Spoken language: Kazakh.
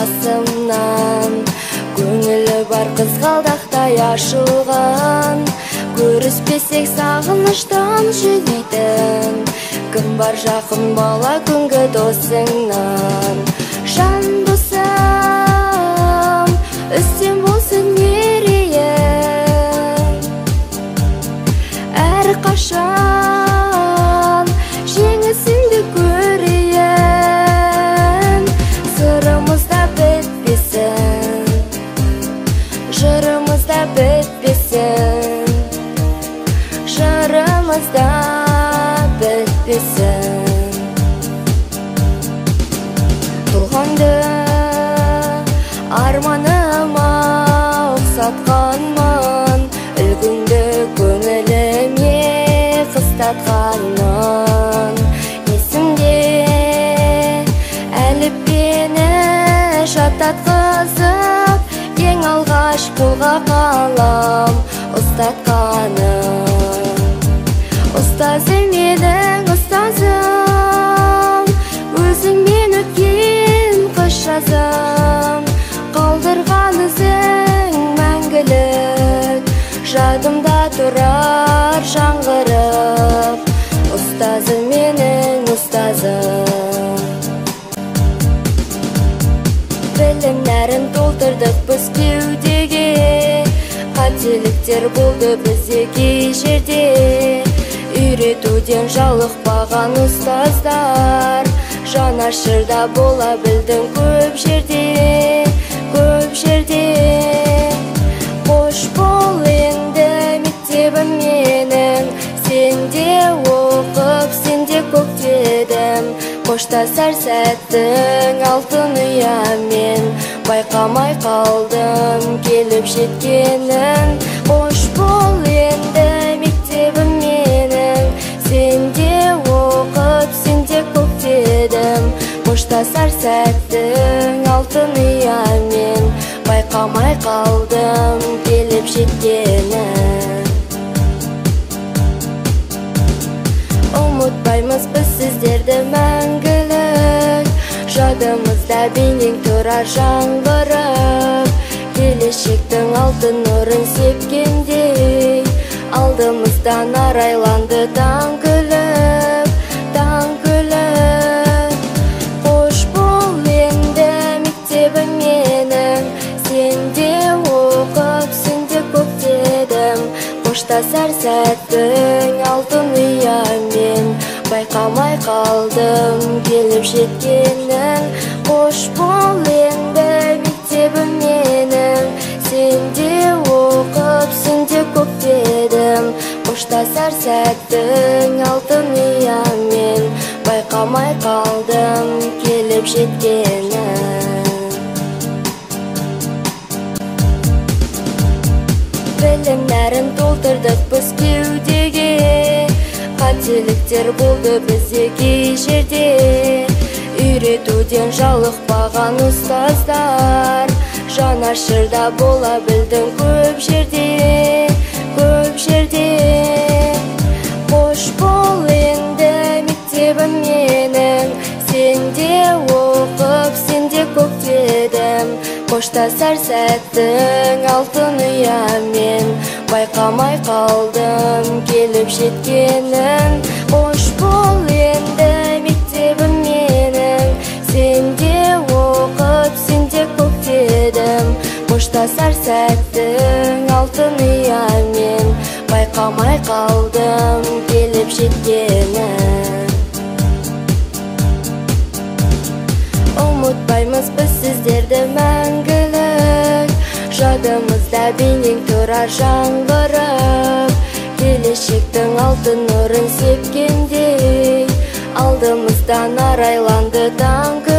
басымнан. Көңілі бар қызғалдақтай ашылған, көріспесек сағыныштан жүдейтін. Кім бар жақын бала күнгі досыңнан. Жан досым, үстем болсын мерейім, әр қашан жеңісіңді көрейін. Сырымызда бітпесін, жырымызда бітпесін, жырымызда бітпесін. Тұлғанды арманыма ұқсатқанмын, үлгіңді көңіліме қыстатқанмын. Есімде әліппені жаттатқызып, ең алғаш қолға қалам ұстатқаным. Ұстазым менің ұстазым, өзіңмен өткен қыш жазым, қалдырған ізің мәңгілік, жадымда тұрар жаңғырып. Ұстазым менің ұстазым. Білімдерін толтырдық біз кеудеге, қателіктер болды бізде кей жерде. Үйретуден жалықпаған ұстаздар, жанашырда бола білдің көп жерде, көп жерде. Қош бол енді мектебім менің, сенде оқып, сенде көктедім. Қоштасар сәттің алтын ұямен, байқамай қалдым келіп жеткенін. Қош бол енді мектебім менің, сенде оқып, сенде көктедім. Қоштасар сәттің алтын ұямен, байқамай қалдым келіп жеткенін. Ұмытпаймыз біз сіздерді мәңгілік, жадымызда бейнең тұрар жаңғырып. Келешектің алтын нұрын сепкендей, алдымыздан арайланды таң күліп, таң күліп. Қош бол енді мектебім менің, сенде оқып, сенде көктедім. Қоштасар сәттің алтын ұямен, байқамай қалдым келіп жеткенін. Қош бол енді мектебім менің, сенде оқып, сенде көктедім. Қоштасар сәттің алтын ұямен, байқамай қалдым келіп жеткенін. Білімдерін толтырдық біз кеудеге, қателіктер болды бізде кей жерде. Үйретуден жалықпаған ұстаздар, жанашырда бола білдің көп жерде, көп жерде. Қош бол енді мектебім менің, сенде оқып, сенде көктедім. Қоштасар сәттің алтын ұямен, байқамай қалдым келіп жеткенін. Қош бол енді мектебім менің, сенде оқып, сенде көктедім. Қоштасар сәттің алтын ұямен, байқамай қалдым келіп жеткенін. Ұмытпаймыз біз сіздерді мәңгілік, жадымызда бейнең тұрар жаңғырып. Келешектің алтын нұрын сепкендей, алдымыздан арайланды таң күліп.